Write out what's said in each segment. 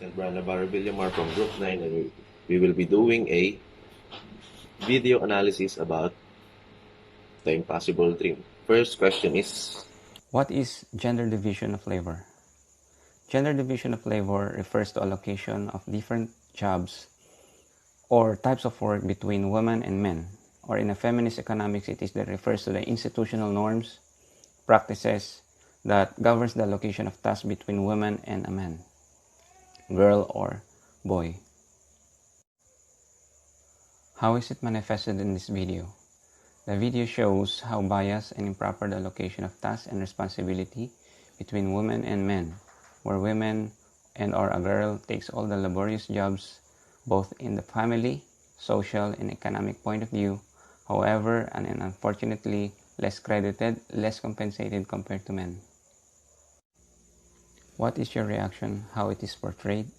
and Brana Villamar from Group 9, and we will be doing a video analysis about the impossible dream. First question is, What is gender division of labor? Gender division of labor refers to allocation of different jobs or types of work between women and men, or in a feminist economics, it is that refers to the institutional norms, practices that governs the allocation of tasks between women and a man, girl or boy. How is it manifested in this video? The video shows how biased and improper the allocation of tasks and responsibility between women and men, where women and or a girl takes all the laborious jobs both in the family, social, and economic point of view, however, and unfortunately less credited, less compensated compared to men. What is your reaction how it is portrayed?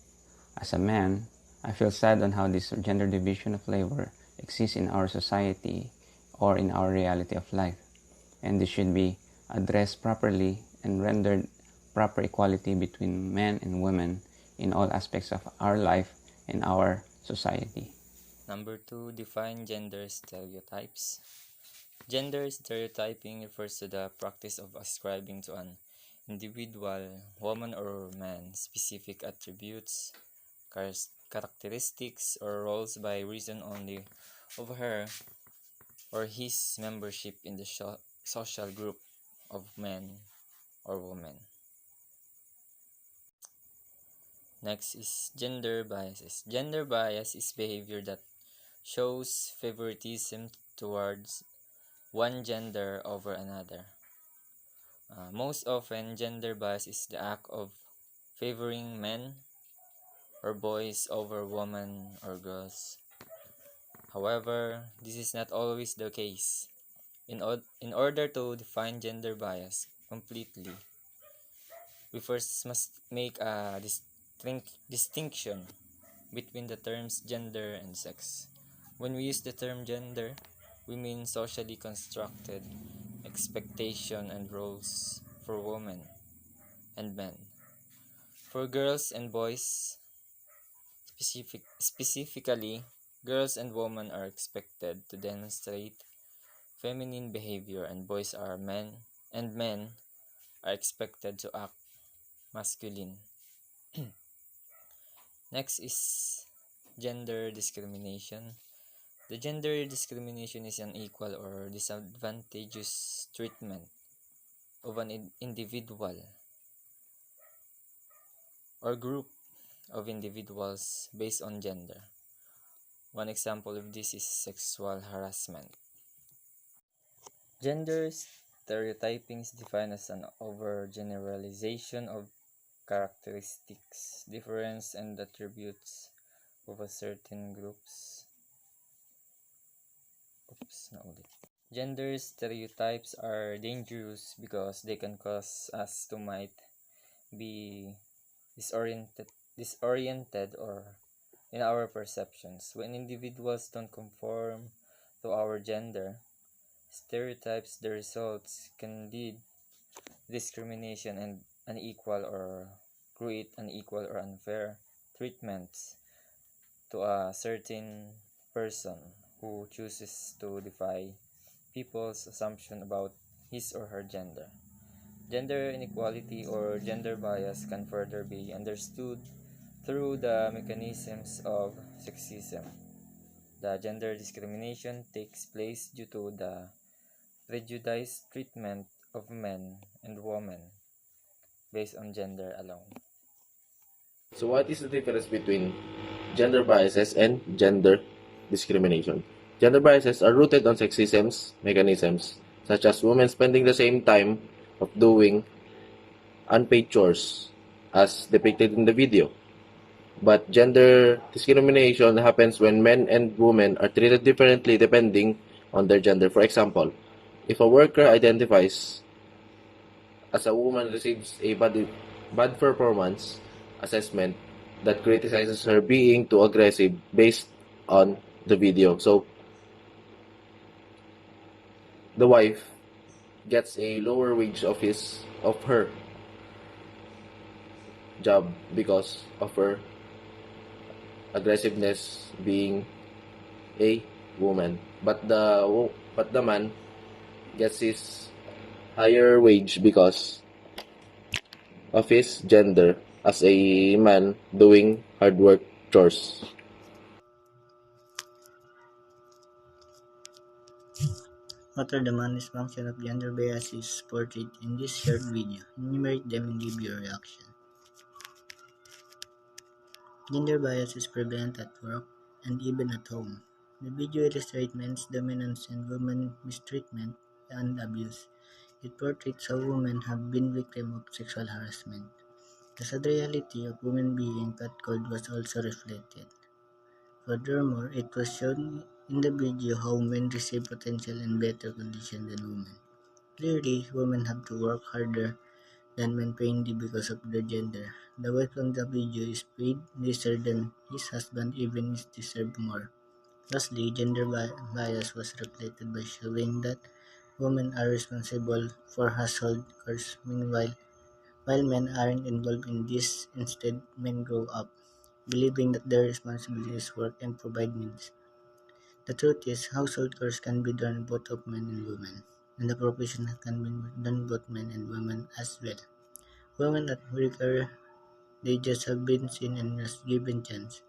As a man, I feel sad on how this gender division of labor exists in our society or in our reality of life, and this should be addressed properly and rendered proper equality between men and women in all aspects of our life and our society. Number 2, define gender stereotypes. Gender stereotyping refers to the practice of ascribing to an individual, woman or man, specific attributes, characteristics, or roles by reason only of her or his membership in the social group of men or women. Next is gender biases. Gender bias is behavior that shows favoritism towards one gender over another. Most often, gender bias is the act of favoring men or boys over women or girls. However, this is not always the case. In order to define gender bias completely, we first must make a distinction between the terms gender and sex. When we use the term gender, we mean socially constructed expectation and roles for women and men. For girls and boys, specifically, girls and women are expected to demonstrate feminine behavior, and boys are men are expected to act masculine. Next is gender discrimination. The gender discrimination is unequal or disadvantageous treatment of an individual or group of individuals based on gender. One example of this is sexual harassment. Gender stereotyping is defined as an overgeneralization of characteristics, difference, and attributes of a certain groups. Gender stereotypes are dangerous because they can cause us to might be disoriented or in our perceptions. When individuals don't conform to our gender stereotypes, the results can lead discrimination and unequal or create unequal or unfair treatments to a certain person who chooses to defy people's assumption about his or her gender. Gender inequality or gender bias can further be understood through the mechanisms of sexism. The gender discrimination takes place due to the prejudiced treatment of men and women based on gender alone. so what is the difference between gender biases and gender discrimination? Gender biases are rooted on sexism mechanisms, such as women spending the same time of doing unpaid chores as depicted in the video. But gender discrimination happens when men and women are treated differently depending on their gender. For example, if a worker identifies as a woman receives a bad performance assessment that criticizes her being too aggressive based on the video. So the wife gets a lower wage of her job because of her aggressiveness being a woman. But the man gets his higher wage because of his gender as a man doing hard work chores. What are the managed functions of gender biases portrayed in this short video? Enumerate them and give your reaction. Gender bias is prevalent at work and even at home. The video illustrates men's dominance and women's mistreatment and abuse. It portrays how women have been victims of sexual harassment. The sad reality of women being catcalled was also reflected. Furthermore, it was shown in the video how men receive potential and better conditions than women. Clearly, women have to work harder than men plainly because of their gender. The wife on the video is paid lesser than his husband, even is deserved more. Lastly, gender bias was reflected by showing that women are responsible for household chores, meanwhile, while men aren't involved in this. Instead, men grow up believing that their responsibility is work and provide needs. The truth is, household chores can be done both of men and women, and the profession can be done both men and women as well. Women at weaker they just have been seen and was given chance.